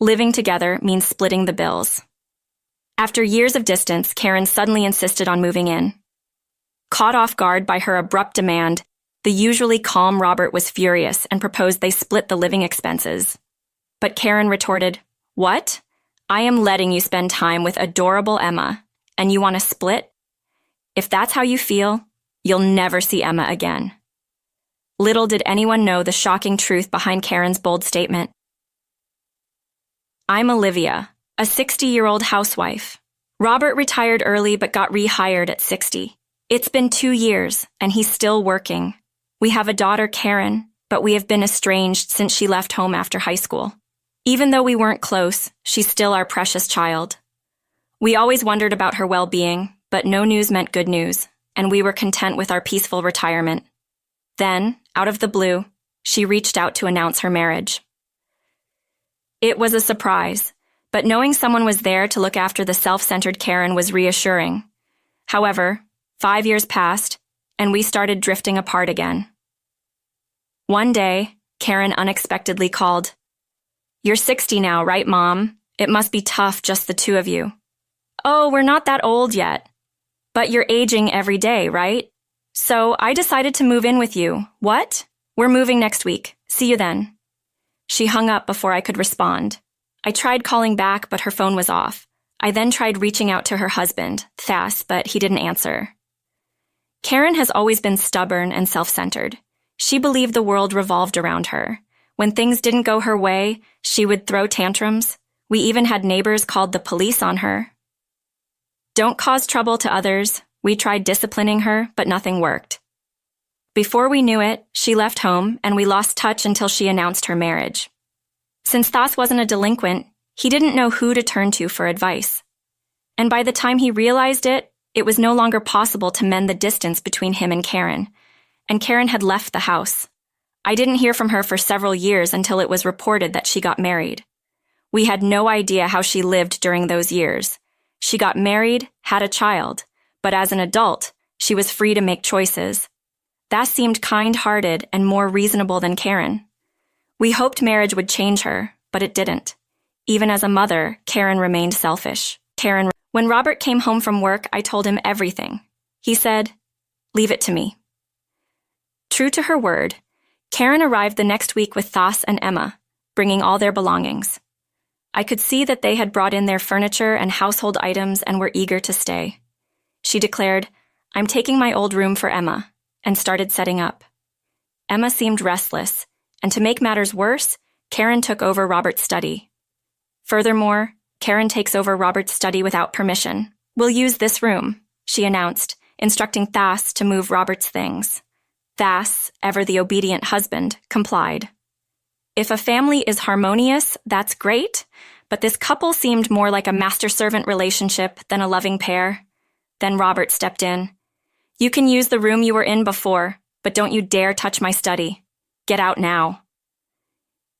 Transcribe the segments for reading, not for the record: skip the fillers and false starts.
Living together means splitting the bills. After years of distance, Karen suddenly insisted on moving in. Caught off guard by her abrupt demand, the usually calm Robert was furious and proposed they split the living expenses. But Karen retorted, "What? I am letting you spend time with adorable Emma, and you want to split? If that's how you feel, you'll never see Emma again." Little did anyone know the shocking truth behind Karen's bold statement. I'm Olivia, a 60-year-old housewife. Robert retired early but got rehired at 60. It's been 2 years, and he's still working. We have a daughter, Karen, but we have been estranged since she left home after high school. Even though we weren't close, she's still our precious child. We always wondered about her well-being, but no news meant good news, and we were content with our peaceful retirement. Then, out of the blue, she reached out to announce her marriage. It was a surprise, but knowing someone was there to look after the self-centered Karen was reassuring. However, 5 years passed, and we started drifting apart again. One day, Karen unexpectedly called. "You're 60 now, right, Mom? It must be tough, just the two of you." "Oh, we're not that old yet. But you're aging every day, right? So I decided to move in with you. What? We're moving next week. See you then." She hung up before I could respond. I tried calling back, but her phone was off. I then tried reaching out to her husband, Thas, but he didn't answer. Karen has always been stubborn and self-centered. She believed the world revolved around her. When things didn't go her way, she would throw tantrums. We even had neighbors called the police on her. Don't cause trouble to others. We tried disciplining her, but nothing worked. Before we knew it, she left home, and we lost touch until she announced her marriage. Since Thas wasn't a delinquent, he didn't know who to turn to for advice. And by the time he realized it, it was no longer possible to mend the distance between him and Karen had left the house. I didn't hear from her for several years until it was reported that she got married. We had no idea how she lived during those years. She got married, had a child, but as an adult, she was free to make choices. That seemed kind-hearted and more reasonable than Karen. We hoped marriage would change her, but it didn't. Even as a mother, Karen remained selfish. When Robert came home from work, I told him everything. He said, "Leave it to me." True to her word, Karen arrived the next week with Thas and Emma, bringing all their belongings. I could see that they had brought in their furniture and household items and were eager to stay. She declared, "I'm taking my old room for Emma," and started setting up. Emma seemed restless, and to make matters worse, Karen took over Robert's study. Furthermore, Karen takes over Robert's study without permission. "We'll use this room," she announced, instructing Thas to move Robert's things. Thas, ever the obedient husband, complied. If a family is harmonious, that's great, but this couple seemed more like a master-servant relationship than a loving pair. Then Robert stepped in. "You can use the room you were in before, but don't you dare touch my study. Get out now."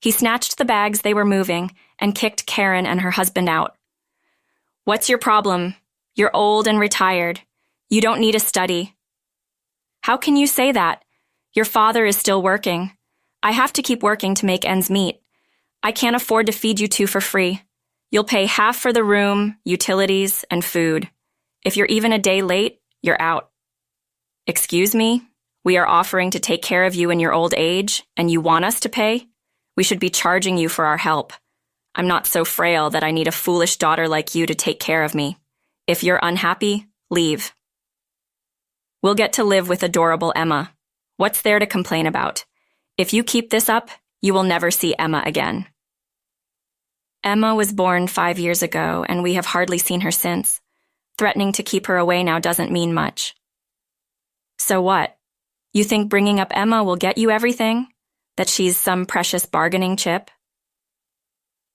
He snatched the bags they were moving and kicked Karen and her husband out. "What's your problem? You're old and retired. You don't need a study." "How can you say that? Your father is still working. I have to keep working to make ends meet. I can't afford to feed you two for free. You'll pay half for the room, utilities, and food. If you're even a day late, you're out." "Excuse me? We are offering to take care of you in your old age, and you want us to pay? We should be charging you for our help. I'm not so frail that I need a foolish daughter like you to take care of me. If you're unhappy, leave. We'll get to live with adorable Emma. What's there to complain about? If you keep this up, you will never see Emma again." Emma was born 5 years ago, and we have hardly seen her since. Threatening to keep her away now doesn't mean much. So what? You think bringing up Emma will get you everything? That she's some precious bargaining chip?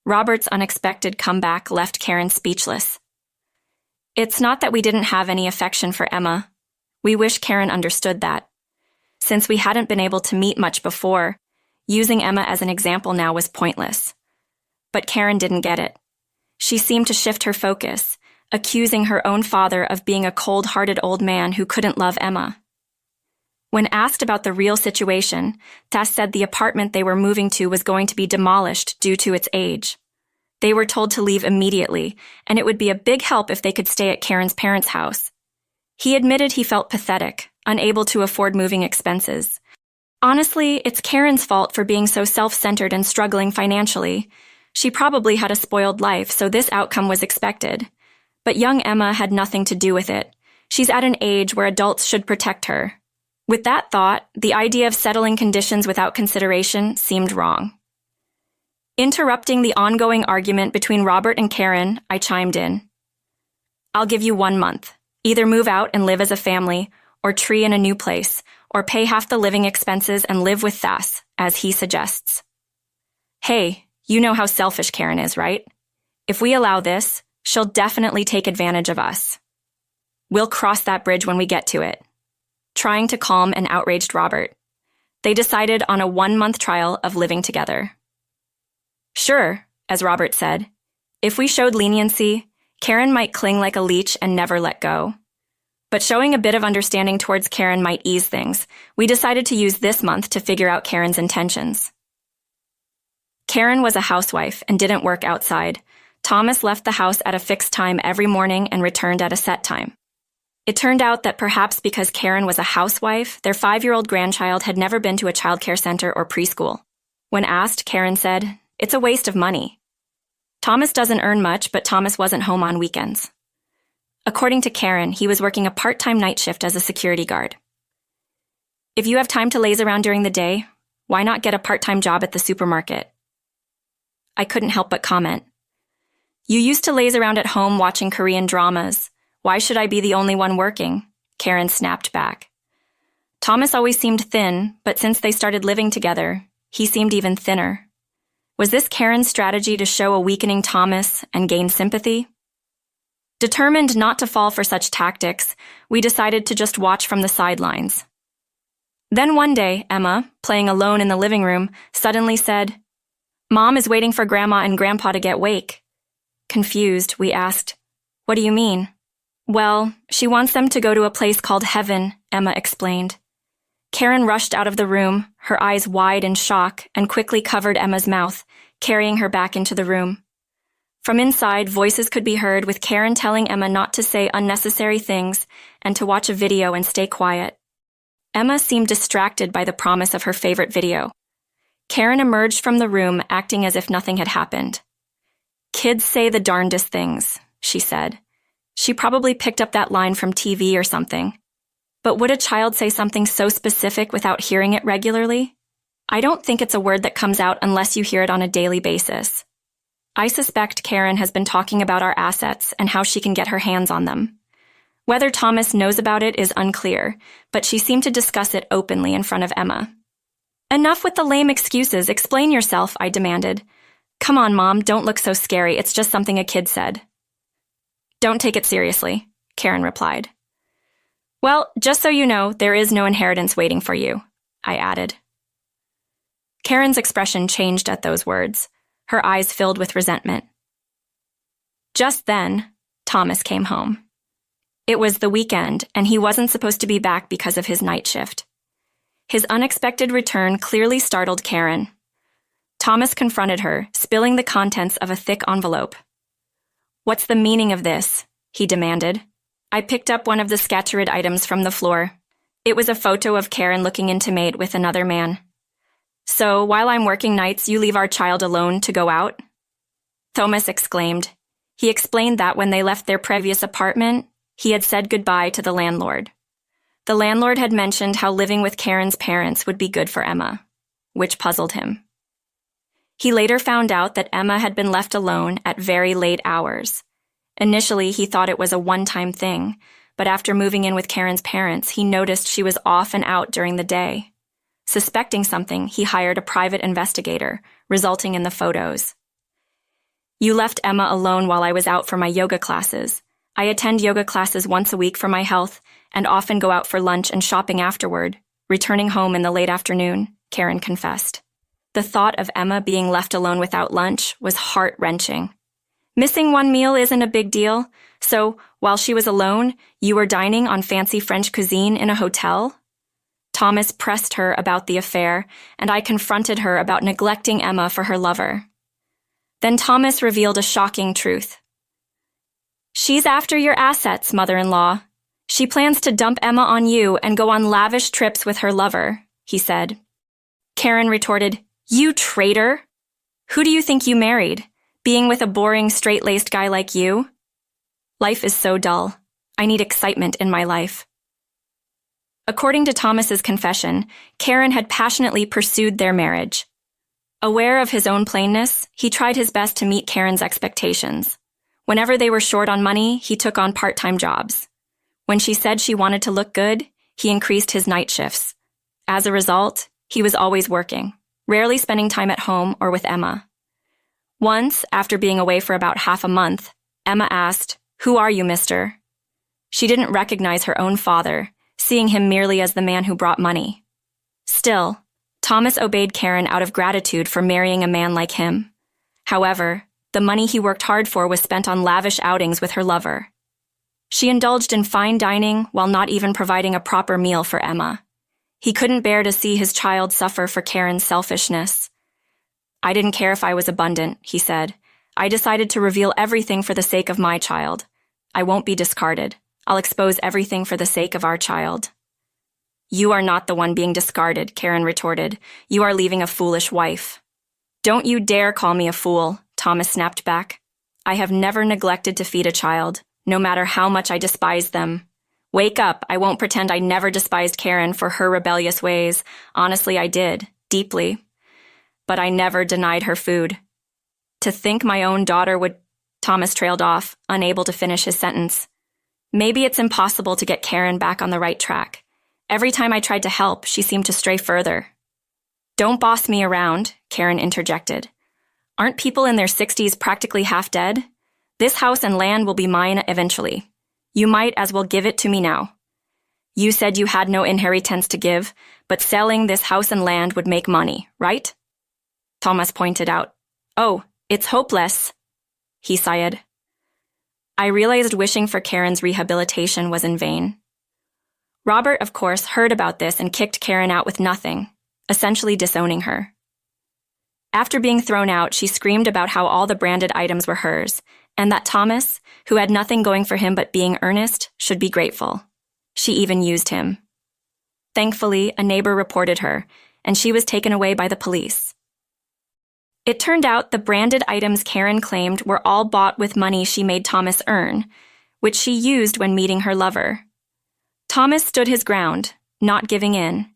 Robert's unexpected comeback left Karen speechless. It's not that we didn't have any affection for Emma. We wish Karen understood that. Since we hadn't been able to meet much before, using Emma as an example now was pointless. But Karen didn't get it. She seemed to shift her focus, accusing her own father of being a cold-hearted old man who couldn't love Emma. When asked about the real situation, Thas said the apartment they were moving to was going to be demolished due to its age. They were told to leave immediately, and it would be a big help if they could stay at Karen's parents' house. He admitted he felt pathetic, unable to afford moving expenses. Honestly, it's Karen's fault for being so self-centered and struggling financially. She probably had a spoiled life, so this outcome was expected. But young Emma had nothing to do with it. She's at an age where adults should protect her. With that thought, the idea of settling conditions without consideration seemed wrong. Interrupting the ongoing argument between Robert and Karen, I chimed in. I'll give you 1 month. Either move out and live as a family, or tree in a new place, or pay half the living expenses and live with Thas, as he suggests. Hey, you know how selfish Karen is, right? If we allow this, she'll definitely take advantage of us. We'll cross that bridge when we get to it. Trying to calm an outraged Robert, they decided on a 1-month trial of living together. Sure, as Robert said, if we showed leniency, Karen might cling like a leech and never let go. But showing a bit of understanding towards Karen might ease things. We decided to use this month to figure out Karen's intentions. Karen was a housewife and didn't work outside. Thomas left the house at a fixed time every morning and returned at a set time. It turned out that perhaps because Karen was a housewife, their 5-year-old grandchild had never been to a childcare center or preschool. When asked, Karen said, "It's a waste of money." Thomas doesn't earn much, but Thomas wasn't home on weekends. According to Karen, he was working a part-time night shift as a security guard. If you have time to laze around during the day, why not get a part-time job at the supermarket? I couldn't help but comment. You used to laze around at home watching Korean dramas. Why should I be the only one working? Karen snapped back. Thomas always seemed thin, but since they started living together, he seemed even thinner. Was this Karen's strategy to show a weakening Thomas and gain sympathy? Determined not to fall for such tactics, we decided to just watch from the sidelines. Then one day, Emma, playing alone in the living room, suddenly said, "Mom is waiting for Grandma and Grandpa to get wake." Confused, we asked, "What do you mean?" "Well, she wants them to go to a place called Heaven," Emma explained. Karen rushed out of the room, her eyes wide in shock, and quickly covered Emma's mouth, carrying her back into the room. From inside, voices could be heard with Karen telling Emma not to say unnecessary things and to watch a video and stay quiet. Emma seemed distracted by the promise of her favorite video. Karen emerged from the room acting as if nothing had happened. "Kids say the darndest things," she said. She probably picked up that line from TV or something. But would a child say something so specific without hearing it regularly? I don't think it's a word that comes out unless you hear it on a daily basis. I suspect Karen has been talking about our assets and how she can get her hands on them. Whether Thomas knows about it is unclear, but she seemed to discuss it openly in front of Emma. "Enough with the lame excuses. Explain yourself," I demanded. "Come on, Mom, don't look so scary. It's just something a kid said." "Don't take it seriously," Karen replied. "Well, just so you know, there is no inheritance waiting for you," I added. Karen's expression changed at those words, her eyes filled with resentment. Just then, Thomas came home. It was the weekend, and he wasn't supposed to be back because of his night shift. His unexpected return clearly startled Karen. Thomas confronted her, spilling the contents of a thick envelope. "What's the meaning of this?" he demanded. I picked up one of the scattered items from the floor. It was a photo of Karen looking intimate with another man. "So, while I'm working nights, you leave our child alone to go out?" Thomas exclaimed. He explained that when they left their previous apartment, he had said goodbye to the landlord. The landlord had mentioned how living with Karen's parents would be good for Emma, which puzzled him. He later found out that Emma had been left alone at very late hours. Initially, he thought it was a one-time thing, but after moving in with Karen's parents, he noticed she was off and out during the day. Suspecting something, he hired a private investigator, resulting in the photos. "You left Emma alone while I was out for my yoga classes. I attend yoga classes once a week for my health and often go out for lunch and shopping afterward, returning home in the late afternoon," Karen confessed. The thought of Emma being left alone without lunch was heart-wrenching. "Missing one meal isn't a big deal, so while she was alone, you were dining on fancy French cuisine in a hotel?" Thomas pressed her about the affair, and I confronted her about neglecting Emma for her lover. Then Thomas revealed a shocking truth. "She's after your assets, mother-in-law. She plans to dump Emma on you and go on lavish trips with her lover," he said. Karen retorted, "You traitor! Who do you think you married? Being with a boring, straight-laced guy like you? Life is so dull. I need excitement in my life." According to Thomas's confession, Karen had passionately pursued their marriage. Aware of his own plainness, he tried his best to meet Karen's expectations. Whenever they were short on money, he took on part-time jobs. When she said she wanted to look good, he increased his night shifts. As a result, he was always working, rarely spending time at home or with Emma. Once, after being away for about half a month, Emma asked, "Who are you, mister?" She didn't recognize her own father, seeing him merely as the man who brought money. Still, Thomas obeyed Karen out of gratitude for marrying a man like him. However, the money he worked hard for was spent on lavish outings with her lover. She indulged in fine dining while not even providing a proper meal for Emma. He couldn't bear to see his child suffer for Karen's selfishness. "I didn't care if I was abundant," he said. "I decided to reveal everything for the sake of my child. I won't be discarded. I'll expose everything for the sake of our child." "You are not the one being discarded," Karen retorted. "You are leaving a foolish wife." "Don't you dare call me a fool," Thomas snapped back. "I have never neglected to feed a child, no matter how much I despise them. Wake up, I won't pretend I never despised Karen for her rebellious ways. Honestly, I did, deeply. But I never denied her food. To think my own daughter would—" Thomas trailed off, unable to finish his sentence. "Maybe it's impossible to get Karen back on the right track. Every time I tried to help, she seemed to stray further." "Don't boss me around," Karen interjected. "Aren't people in their 60s practically half dead? This house and land will be mine eventually. You might as well give it to me now. You said you had no inheritance to give, but selling this house and land would make money, right?" Thomas pointed out. "Oh, it's hopeless," he sighed. I realized wishing for Karen's rehabilitation was in vain. Robert, of course, heard about this and kicked Karen out with nothing, essentially disowning her. After being thrown out, she screamed about how all the branded items were hers, and that Thomas, who had nothing going for him but being earnest, should be grateful. She even used him. Thankfully, a neighbor reported her, and she was taken away by the police. It turned out the branded items Karen claimed were all bought with money she made Thomas earn, which she used when meeting her lover. Thomas stood his ground, not giving in.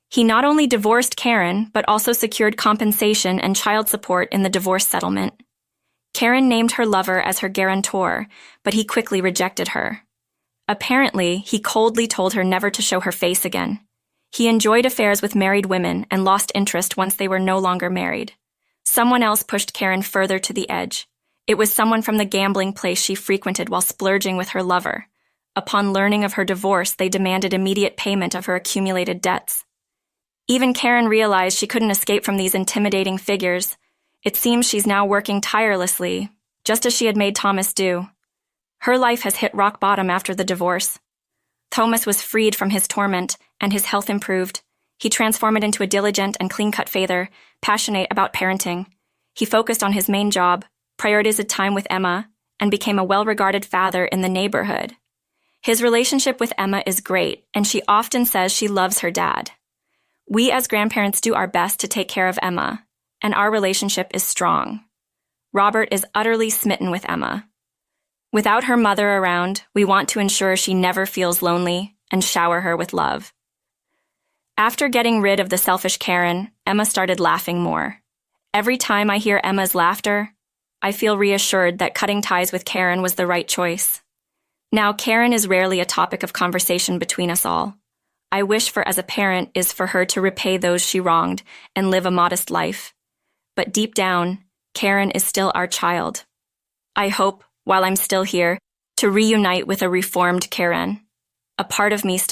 He not only divorced Karen, but also secured compensation and child support in the divorce settlement. Karen named her lover as her guarantor, but he quickly rejected her. Apparently, he coldly told her never to show her face again. He enjoyed affairs with married women and lost interest once they were no longer married. Someone else pushed Karen further to the edge. It was someone from the gambling place she frequented while splurging with her lover. Upon learning of her divorce, they demanded immediate payment of her accumulated debts. Even Karen realized she couldn't escape from these intimidating figures. It seems she's now working tirelessly, just as she had made Thomas do. Her life has hit rock bottom after the divorce. Thomas was freed from his torment, and his health improved. He transformed into a diligent and clean-cut father, passionate about parenting. He focused on his main job, prioritized time with Emma, and became a well-regarded father in the neighborhood. His relationship with Emma is great, and she often says she loves her dad. We as grandparents do our best to take care of Emma, and our relationship is strong. Robert is utterly smitten with Emma. Without her mother around, we want to ensure she never feels lonely and shower her with love. After getting rid of the selfish Karen, Emma started laughing more. Every time I hear Emma's laughter, I feel reassured that cutting ties with Karen was the right choice. Now, Karen is rarely a topic of conversation between us all. I wish for as a parent is for her to repay those she wronged and live a modest life. But deep down, Karen is still our child. I hope, while I'm still here, to reunite with a reformed Karen. A part of me still